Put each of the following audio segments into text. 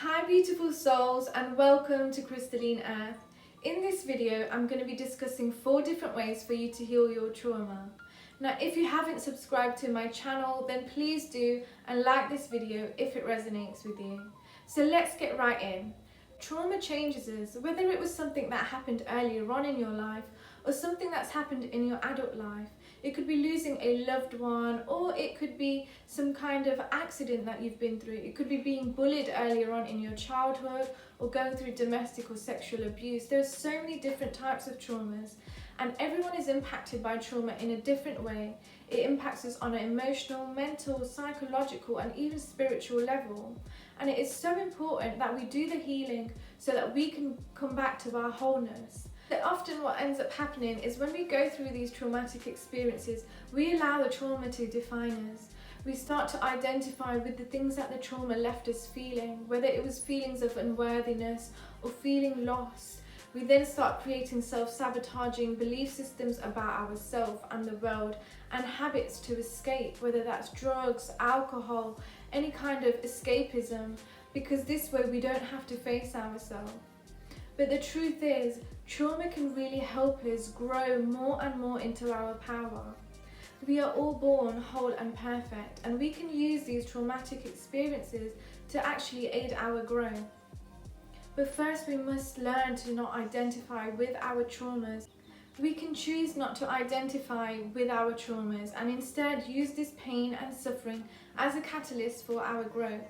Hi beautiful souls, and welcome to Crystalline Earth. In this video I'm going to be discussing 4 different ways for you to heal your trauma. Now if you haven't subscribed to my channel, then please do, and like this video if it resonates with you. So let's get right in. Trauma changes us, whether it was something that happened earlier on in your life or something that's happened in your adult life. It could be losing a loved one, or it could be some kind of accident that you've been through. It could be being bullied earlier on in your childhood, or going through domestic or sexual abuse. There's so many different types of traumas, and everyone is impacted by trauma in a different way. It impacts us on an emotional, mental, psychological, and even spiritual level. And it is so important that we do the healing so that we can come back to our wholeness. But often what ends up happening is when we go through these traumatic experiences, we allow the trauma to define us. We start to identify with the things that the trauma left us feeling, whether it was feelings of unworthiness or feeling lost. We then start creating self-sabotaging belief systems about ourselves and the world, and habits to escape, whether that's drugs, alcohol, any kind of escapism, because this way we don't have to face ourselves. But the truth is, trauma can really help us grow more and more into our power. We are all born whole and perfect, and we can use these traumatic experiences to actually aid our growth. But first we must learn to not identify with our traumas. We can choose not to identify with our traumas and instead use this pain and suffering as a catalyst for our growth.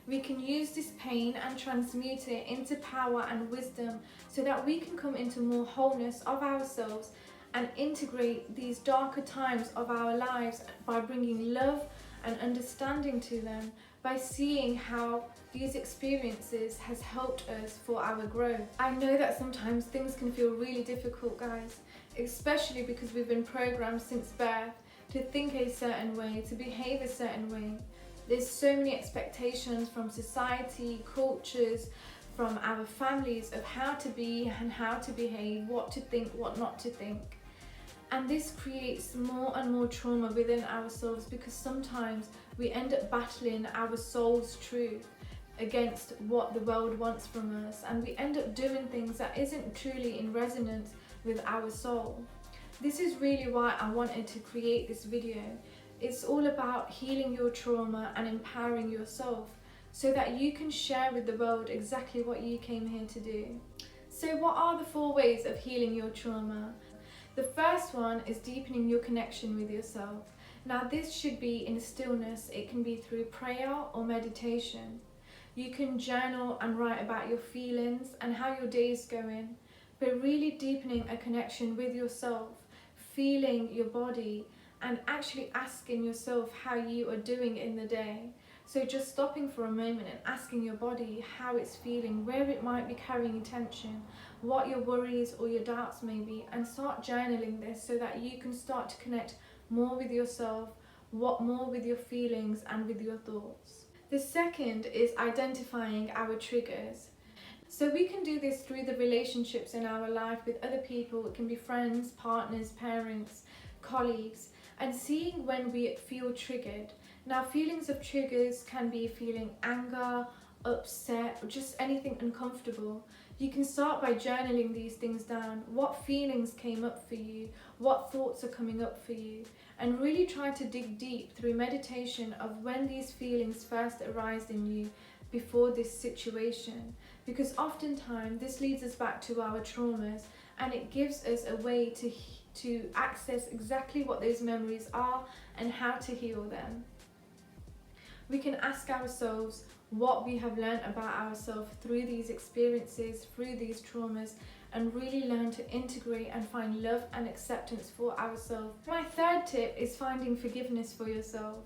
We can use this pain and transmute it into power and wisdom so that we can come into more wholeness of ourselves and integrate these darker times of our lives by bringing love and understanding to them, by seeing how these experiences has helped us for our growth. I know that sometimes things can feel really difficult, guys, especially because we've been programmed since birth to think a certain way, to behave a certain way. There's so many expectations from society, cultures, from our families of how to be and how to behave, what to think, what not to think. And this creates more and more trauma within ourselves, because sometimes we end up battling our soul's truth against what the world wants from us, and we end up doing things that isn't truly in resonance with our soul. This is really why I wanted to create this video. It's all about healing your trauma and empowering yourself so that you can share with the world exactly what you came here to do. So what are the 4 ways of healing your trauma? The first one is deepening your connection with yourself. Now this should be in stillness. It can be through prayer or meditation. You can journal and write about your feelings and how your day is going, but really deepening a connection with yourself, feeling your body, and actually asking yourself how you are doing in the day. So just stopping for a moment and asking your body how it's feeling, where it might be carrying tension, what your worries or your doubts may be, and start journaling this so that you can start to connect more with yourself, more with your feelings and with your thoughts. The second is identifying our triggers. So we can do this through the relationships in our life with other people. It can be friends, partners, parents, colleagues, and seeing when we feel triggered. Now feelings of triggers can be feeling anger, upset, or just anything uncomfortable. You can start by journaling these things down. What feelings came up for you? What thoughts are coming up for you? And really try to dig deep through meditation of when these feelings first arise in you before this situation. Because oftentimes this leads us back to our traumas, and it gives us a way to access exactly what those memories are and how to heal them. We can ask ourselves what we have learned about ourselves through these experiences, through these traumas, and really learn to integrate and find love and acceptance for ourselves. My third tip is finding forgiveness for yourself.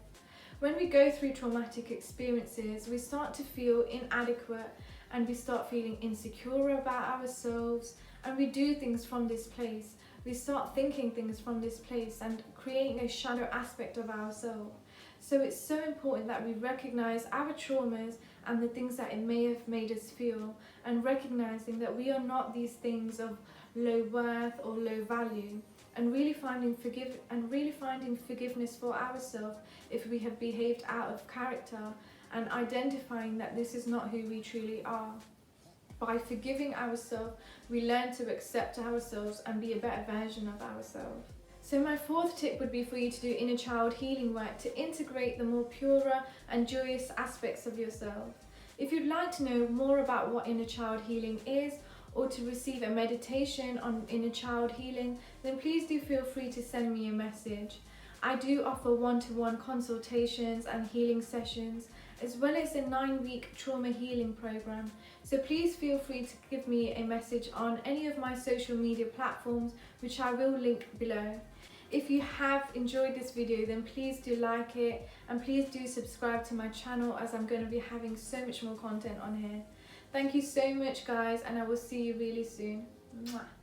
When we go through traumatic experiences, we start to feel inadequate and we start feeling insecure about ourselves, and we do things from this place. We start thinking things from this place and creating a shadow aspect of ourselves. So it's so important that we recognize our traumas and the things that it may have made us feel, and recognizing that we are not these things of low worth or low value, and really finding forgiveness for ourselves if we have behaved out of character, and identifying that this is not who we truly are. By forgiving ourselves, we learn to accept ourselves and be a better version of ourselves. So my fourth tip would be for you to do inner child healing work to integrate the more purer and joyous aspects of yourself. If you'd like to know more about what inner child healing is, or to receive a meditation on inner child healing, then please do feel free to send me a message. I do offer one-to-one consultations and healing sessions, as well as a 9-week trauma healing program. So please feel free to give me a message on any of my social media platforms, which I will link below. If you have enjoyed this video, then please do like it, and please do subscribe to my channel, as I'm going to be having so much more content on here. Thank you so much, guys, and I will see you really soon. Mwah.